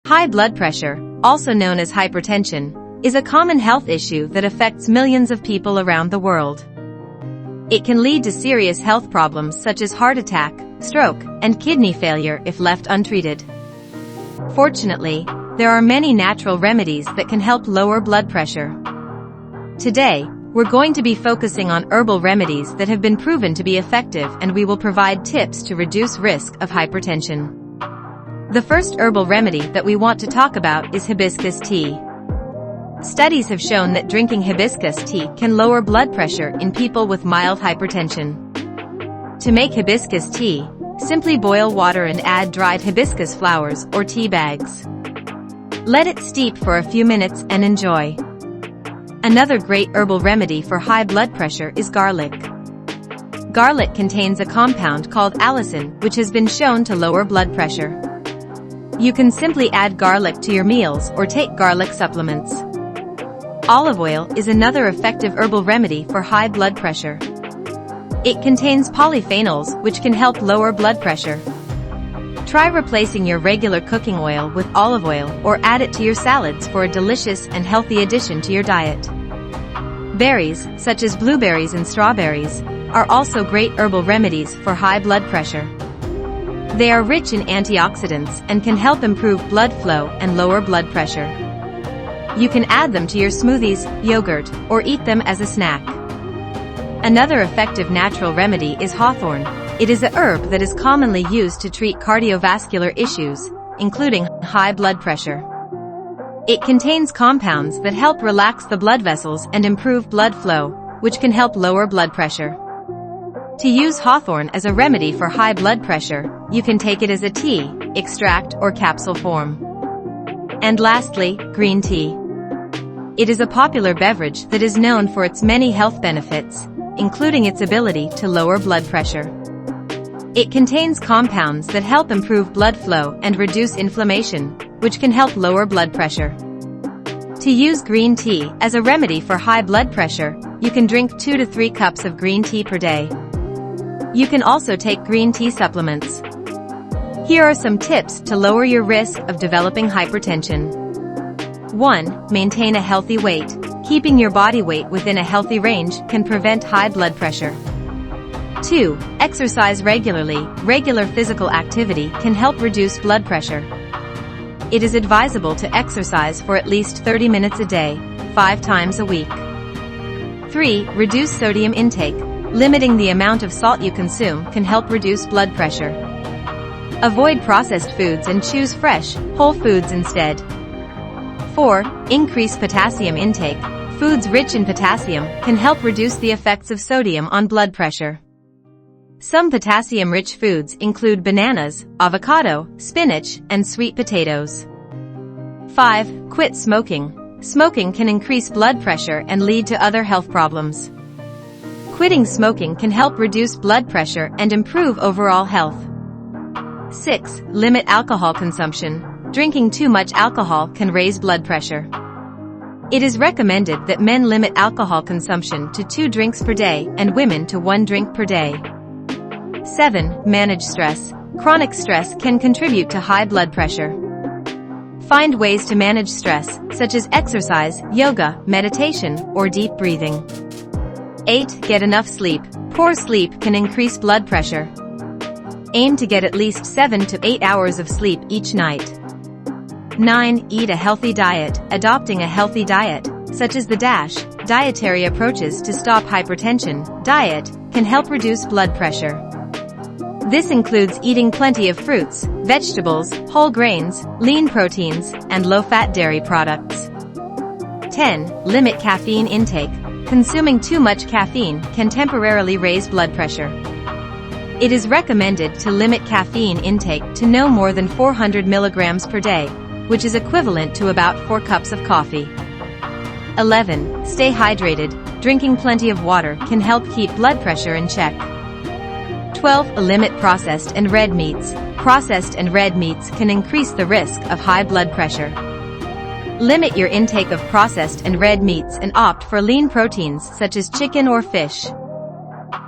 High blood pressure, also known as hypertension, is a common health issue that affects millions of people around the world. It can lead to serious health problems such as heart attack, stroke, and kidney failure if left untreated. Fortunately, there are many natural remedies that can help lower blood pressure. Today, we're going to be focusing on herbal remedies that have been proven to be effective, and we will provide tips to reduce risk of hypertension. The first herbal remedy that we want to talk about is hibiscus tea. Studies have shown that drinking hibiscus tea can lower blood pressure in people with mild hypertension. To make hibiscus tea, simply boil water and add dried hibiscus flowers or tea bags. Let it steep for a few minutes and enjoy. Another great herbal remedy for high blood pressure is garlic. Garlic contains a compound called allicin, which has been shown to lower blood pressure. You can simply add garlic to your meals or take garlic supplements. Olive oil is another effective herbal remedy for high blood pressure. It contains polyphenols, which can help lower blood pressure. Try replacing your regular cooking oil with olive oil or add it to your salads for a delicious and healthy addition to your diet. Berries, such as blueberries and strawberries, are also great herbal remedies for high blood pressure. They are rich in antioxidants and can help improve blood flow and lower blood pressure. You can add them to your smoothies, yogurt, or eat them as a snack. Another effective natural remedy is hawthorn. It is a herb that is commonly used to treat cardiovascular issues, including high blood pressure. It contains compounds that help relax the blood vessels and improve blood flow, which can help lower blood pressure. To use hawthorn as a remedy for high blood pressure, you can take it as a tea, extract, or capsule form. And lastly, green tea. It is a popular beverage that is known for its many health benefits, including its ability to lower blood pressure. It contains compounds that help improve blood flow and reduce inflammation, which can help lower blood pressure. To use green tea as a remedy for high blood pressure, you can drink 2 to 3 cups of green tea per day. You can also take green tea supplements. Here are some tips to lower your risk of developing hypertension. 1. Maintain a healthy weight. Keeping your body weight within a healthy range can prevent high blood pressure. 2. Exercise regularly. Regular physical activity can help reduce blood pressure. It is advisable to exercise for at least 30 minutes a day, 5 times a week. 3. Reduce sodium intake. Limiting the amount of salt you consume can help reduce blood pressure. Avoid processed foods and choose fresh, whole foods instead. 4. Increase potassium intake. Foods rich in potassium can help reduce the effects of sodium on blood pressure. Some potassium-rich foods include bananas, avocado, spinach, and sweet potatoes. 5. Quit smoking. Smoking can increase blood pressure and lead to other health problems. Quitting smoking can help reduce blood pressure and improve overall health. 6. Limit alcohol consumption. Drinking too much alcohol can raise blood pressure. It is recommended that men limit alcohol consumption to 2 drinks per day and women to 1 drink per day. 7. Manage stress. Chronic stress can contribute to high blood pressure. Find ways to manage stress, such as exercise, yoga, meditation, or deep breathing. 8. Get enough sleep. Poor sleep can increase blood pressure. Aim to get at least 7 to 8 hours of sleep each night. 9. Eat a healthy diet. Adopting a healthy diet, such as the DASH, dietary approaches to stop hypertension, diet, can help reduce blood pressure. This includes eating plenty of fruits, vegetables, whole grains, lean proteins, and low-fat dairy products. 10. Limit caffeine intake. Consuming too much caffeine can temporarily raise blood pressure. It is recommended to limit caffeine intake to no more than 400 milligrams per day, which is equivalent to about 4 cups of coffee. 11. Stay hydrated. Drinking plenty of water can help keep blood pressure in check. 12. Limit processed and red meats. Processed and red meats can increase the risk of high blood pressure. Limit your intake of processed and red meats and opt for lean proteins such as chicken or fish.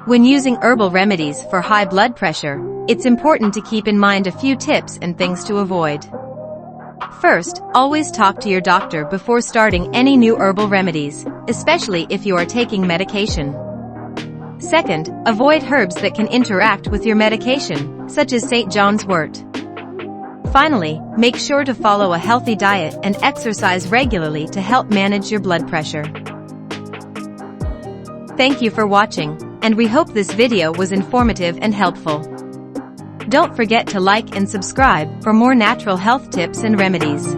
When using herbal remedies for high blood pressure, it's important to keep in mind a few tips and things to avoid. First, always talk to your doctor before starting any new herbal remedies, especially if you are taking medication. Second, avoid herbs that can interact with your medication, such as St. John's wort. Finally, make sure to follow a healthy diet and exercise regularly to help manage your blood pressure. Thank you for watching, and we hope this video was informative and helpful. Don't forget to like and subscribe for more natural health tips and remedies.